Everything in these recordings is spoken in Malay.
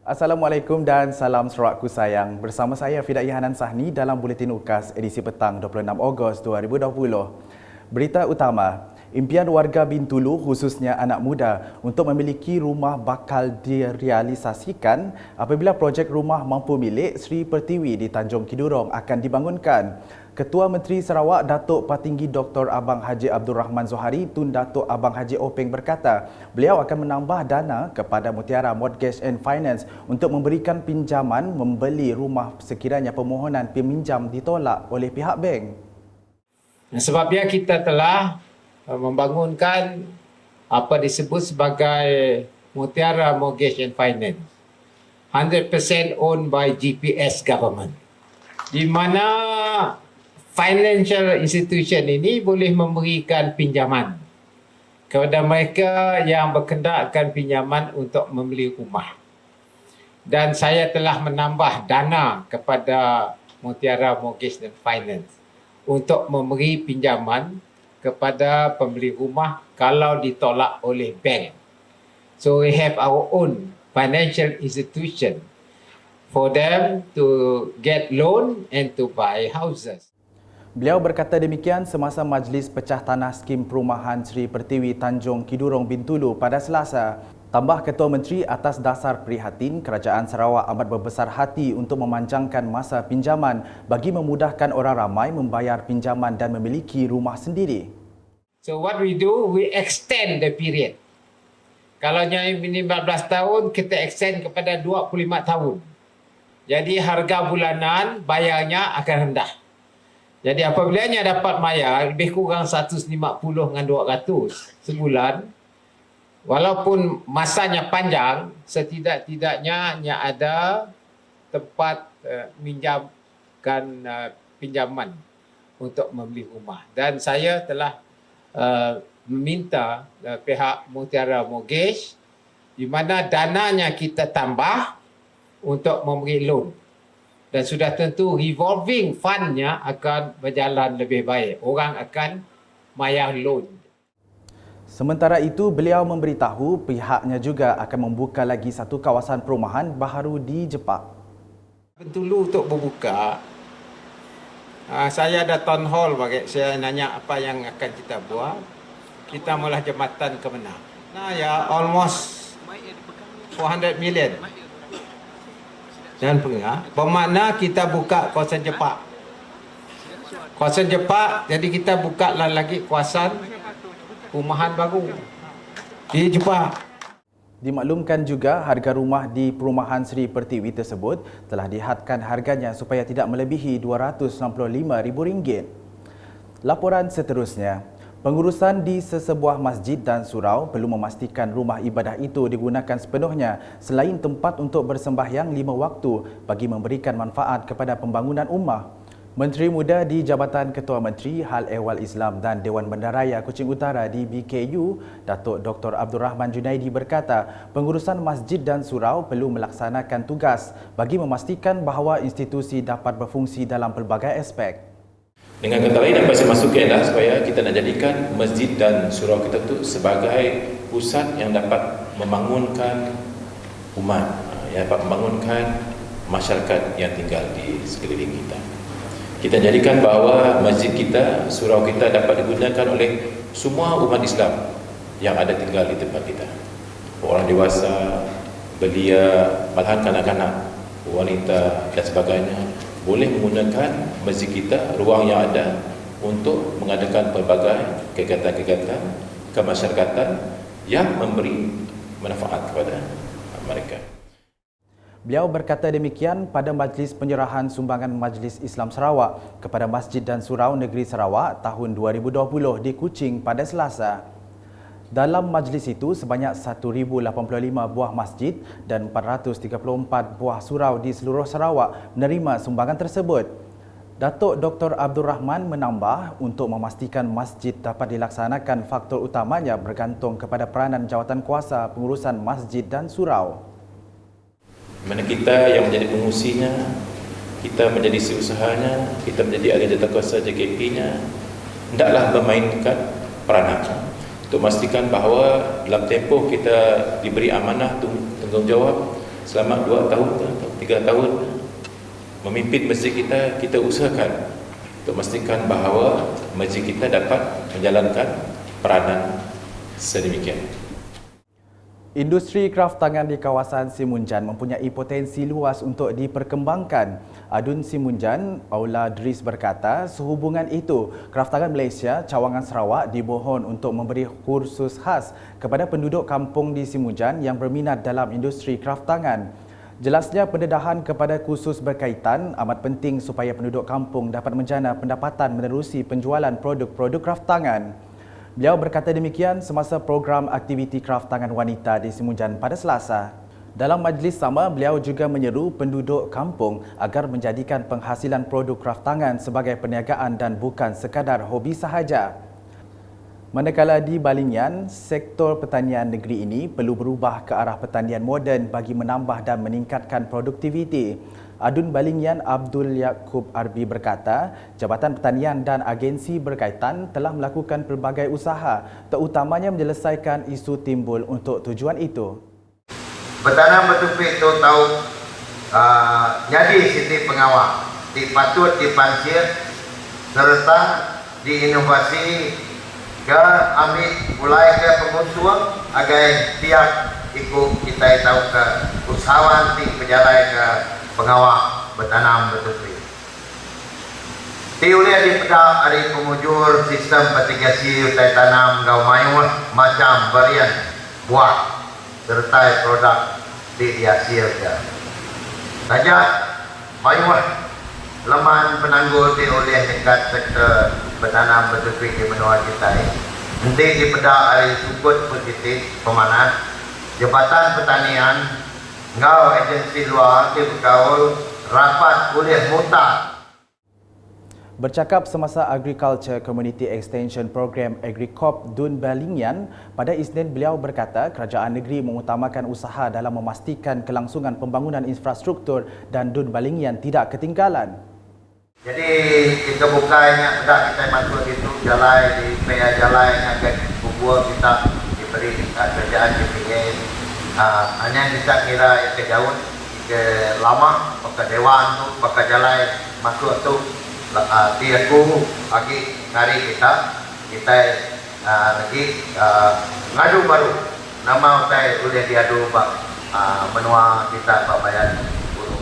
Assalamualaikum dan salam Sarawakku sayang. Bersama saya Fidai Hanan Sahni dalam Buletin UKAS edisi petang 26 Ogos 2020. Berita utama, impian warga Bintulu khususnya anak muda untuk memiliki rumah bakal direalisasikan apabila projek rumah mampu milik Sri Pertiwi di Tanjung Kidurong akan dibangunkan. Ketua Menteri Sarawak Datuk Patinggi Dr. Abang Haji Abdul Rahman Zohari Tun Datuk Abang Haji Openg berkata, beliau akan menambah dana kepada Mutiara Mortgage and Finance untuk memberikan pinjaman membeli rumah sekiranya permohonan peminjam ditolak oleh pihak bank. Sebabnya kita telah membangunkan apa disebut sebagai Mutiara Mortgage and Finance, 100% owned by GPS government, di mana financial institution ini boleh memberikan pinjaman kepada mereka yang berkendakkan pinjaman untuk membeli rumah. Dan saya telah menambah dana kepada Mutiara Mortgage and Finance untuk memberi pinjaman kepada pembeli rumah kalau ditolak oleh bank. So we have our own financial institution for them to get loan and to buy houses. Beliau berkata demikian semasa majlis pecah tanah skim perumahan Sri Pertiwi Tanjung Kidurong Bintulu pada Selasa. Tambah Ketua Menteri, atas dasar prihatin, Kerajaan Sarawak amat berbesar hati untuk memanjangkan masa pinjaman bagi memudahkan orang ramai membayar pinjaman dan memiliki rumah sendiri. So what we do, we extend the period. Kalau yang 15 tahun, kita extend kepada 25 tahun. Jadi harga bulanan bayarnya akan rendah. Jadi apabila nya dapat bayar lebih kurang 150 dengan 200 sebulan, walaupun masanya panjang, setidak-tidaknya nya ada tempat minjamkan pinjaman untuk membeli rumah. Dan saya telah meminta pihak Mutiara Mortgage di mana dananya kita tambah untuk memberi loan. Dan sudah tentu revolving fundnya akan berjalan lebih baik. Orang akan bayar loan. Sementara itu, beliau memberitahu pihaknya juga akan membuka lagi satu kawasan perumahan baharu di Jepak. Bintulu untuk berbuka, saya ada town hall bagi saya nanya apa yang akan kita buat. Kita mula jambatan ke mana? Nah ya, almost 400 million. Dan bermakna kita buka kawasan Jepak. Kawasan Jepak, jadi kita buka lagi kawasan perumahan baru di Jepak. Dimaklumkan juga harga rumah di perumahan Sri Pertiwi tersebut telah dihadkan harganya supaya tidak melebihi RM265,000. Laporan seterusnya. Pengurusan di sesebuah masjid dan surau perlu memastikan rumah ibadah itu digunakan sepenuhnya selain tempat untuk bersembahyang 5 waktu bagi memberikan manfaat kepada pembangunan ummah. Menteri Muda di Jabatan Ketua Menteri Hal Ehwal Islam dan Dewan Bandaraya Kuching Utara di BKU, Datuk Dr. Abdul Rahman Junaidi berkata, pengurusan masjid dan surau perlu melaksanakan tugas bagi memastikan bahawa institusi dapat berfungsi dalam pelbagai aspek. Dengan kata lain, apa yang saya masukkan adalah supaya kita nak jadikan masjid dan surau kita itu sebagai pusat yang dapat membangunkan umat, yang dapat membangunkan masyarakat yang tinggal di sekeliling kita. Kita jadikan bahawa masjid kita, surau kita dapat digunakan oleh semua umat Islam yang ada tinggal di tempat kita. Orang dewasa, belia, malahan kanak-kanak, wanita dan sebagainya boleh menggunakan masjid kita, ruang yang ada untuk mengadakan pelbagai kegiatan-kegiatan kemasyarakatan yang memberi manfaat kepada mereka. Beliau berkata demikian pada majlis penyerahan sumbangan Majlis Islam Sarawak kepada Masjid dan Surau Negeri Sarawak tahun 2020 di Kuching pada Selasa. Dalam majlis itu, sebanyak 1,085 buah masjid dan 434 buah surau di seluruh Sarawak menerima sumbangan tersebut. Datuk Dr. Abdul Rahman menambah untuk memastikan masjid dapat dilaksanakan, faktor utamanya bergantung kepada peranan jawatankuasa pengurusan masjid dan surau. Mana kita yang menjadi pengurusinya, kita menjadi si usahanya, kita menjadi ahli jawatankuasa JKP-nya, hendaklah memainkan peranan untuk memastikan bahawa dalam tempoh kita diberi amanah tanggungjawab selama 2 tahun atau 3 tahun memimpin masjid kita, kita usahakan untuk memastikan bahawa masjid kita dapat menjalankan peranan sedemikian. Industri kraftangan di kawasan Simunjan mempunyai potensi luas untuk diperkembangkan. Adun Simunjan, Aula Dris berkata, sehubungan itu, Kraftangan Malaysia Cawangan Sarawak dibohon untuk memberi kursus khas kepada penduduk kampung di Simunjan yang berminat dalam industri kraftangan. Jelasnya pendedahan kepada kursus berkaitan amat penting supaya penduduk kampung dapat menjana pendapatan menerusi penjualan produk-produk kraftangan. Beliau berkata demikian semasa program aktiviti kraftangan wanita di Simunjan pada Selasa. Dalam majlis sama, beliau juga menyeru penduduk kampung agar menjadikan penghasilan produk kraftangan sebagai perniagaan dan bukan sekadar hobi sahaja. Manakala di Balingian, sektor pertanian negeri ini perlu berubah ke arah pertanian moden bagi menambah dan meningkatkan produktiviti. Adun Balingian Abdul Yaakob Arbi berkata, Jabatan Pertanian dan agensi berkaitan telah melakukan pelbagai usaha, terutamanya menyelesaikan isu timbul untuk tujuan itu. Bertanam bertupik itu tahu jadi siti pengawal, dipatut dipancir serta diinovasi ke ambil mulai ke pengusuan agar tiap ikut kita tahu ke usahawan di pejalan ke pengawal bertanam bertupik. Tiulia di pedak hari pemujur sistem mitigasi utai tanam gau mayur macam varian buah serta produk dihasilkan. Saja mayur leman penangguh oleh dekat sektor bertanam bertupik di benua kita ini. Nanti di pedak hari sukut positif pemanas Jabatan Pertanian ngau agensi luar di bergaul rapat oleh mutar. Bercakap semasa Agriculture Community Extension Program AgriCorp Dun Balingian, pada Isnin beliau berkata kerajaan negeri mengutamakan usaha dalam memastikan kelangsungan pembangunan infrastruktur dan Dun Balingian tidak ketinggalan. Jadi kita bukanya pedak kita masuk itu jalan di PA jalan yang agak kubur kita diberi kerjaan GPS. Hanya kita kira ke jauh ke lama pakai dewan tu pakai jalan masuk tu tiaku lagi hari kita lagi ngadu baru nama utai boleh diadu menua kita Pak Bayan Guru.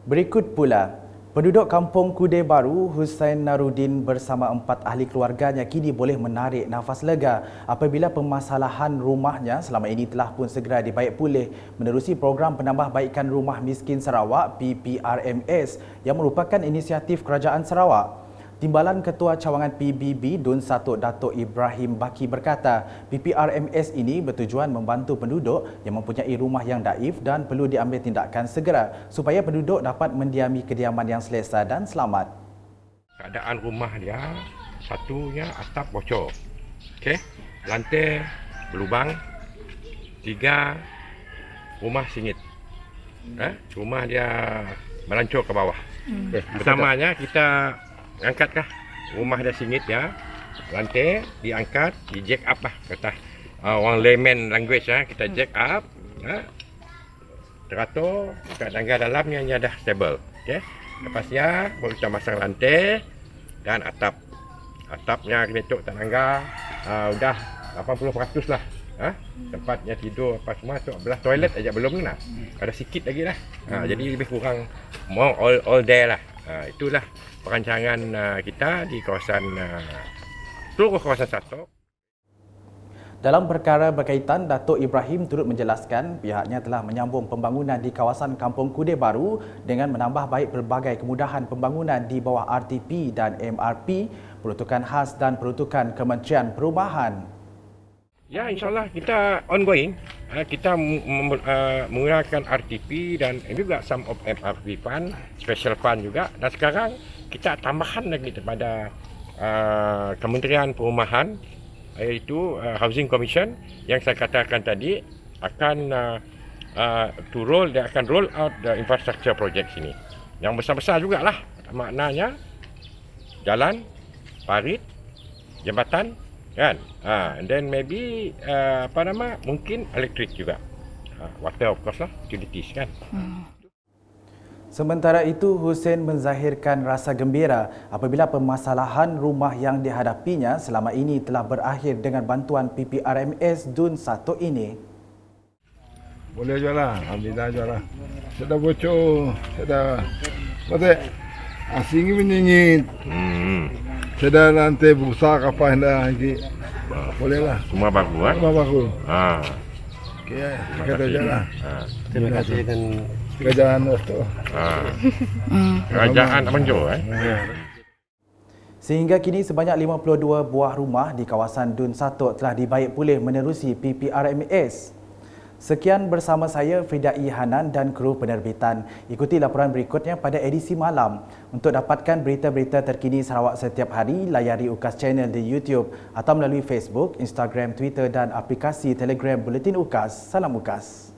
Berikut pula, penduduk kampung Kude Baru Hussein Narudin bersama 4 ahli keluarganya kini boleh menarik nafas lega apabila permasalahan rumahnya selama ini telah pun segera dibaik pulih menerusi program penambahbaikan rumah miskin Sarawak PPRMS yang merupakan inisiatif Kerajaan Sarawak. Timbalan Ketua Cawangan PBB Dun 1 Datuk Ibrahim Baki berkata, PPRMS ini bertujuan membantu penduduk yang mempunyai rumah yang daif dan perlu diambil tindakan segera supaya penduduk dapat mendiami kediaman yang selesa dan selamat. Keadaan rumah dia, satunya atap bocor. Okey, lantai berlubang, 3 rumah singit. Rumah dia melancur ke bawah. Pertamanya kita angkatkah rumah dia singit ya, lantai diangkat, di jack up lah kata orang layman language kita jack up, teratur kat tangga dalamnya dah stable. Okey, lepasnya baru kita masang lantai dan atapnya kena tok tangga udah 80% lah. Tempatnya tidur apa semua tu, belah toilet aja belum kena, ada sikit lagi lah. Jadi lebih kurang more all there lah. Itulah perancangan kita di kawasan seluruh kawasan Satok. Dalam perkara berkaitan, Datuk Ibrahim turut menjelaskan pihaknya telah menyambung pembangunan di kawasan Kampung Kude Baru dengan menambah baik pelbagai kemudahan pembangunan di bawah RTP dan MRP, peruntukan khas dan peruntukan Kementerian Perumahan. Ya, insyaAllah kita ongoing. Kita menggunakan RTP dan juga some of MRP fund, special fund juga. Dan sekarang kita tambahan lagi kepada Kementerian Perumahan, iaitu Housing Commission yang saya katakan tadi akan dia akan roll out the infrastructure project sini. Yang besar-besar jugalah, maknanya jalan, parit, jambatan, kan? And then maybe mungkin elektrik juga. water of course lah, utilities kan. Sementara itu, Hussein menzahirkan rasa gembira apabila permasalahan rumah yang dihadapinya selama ini telah berakhir dengan bantuan PPRMS DUN 1 ini. Boleh jual lah, alhamdulillah jual lah. Sudah bocor, sudah patut asing menyingit. Sudah lantai busa kapal dah lagi. Boleh lah. Semua bagus kan? Semua bagus. Okey, Kita jual lah. Terima kasih dan Kerajaan itu. Kerajaan Menjo Sehingga kini sebanyak 52 buah rumah di kawasan DUN 1 telah dibaik pulih menerusi PPRMS. Sekian bersama saya Frida E. Hanan dan kru penerbitan. Ikuti laporan berikutnya pada edisi malam. Untuk dapatkan berita-berita terkini Sarawak setiap hari, layari UKAS Channel di YouTube atau melalui Facebook, Instagram, Twitter dan aplikasi Telegram Buletin UKAS. Salam UKAS.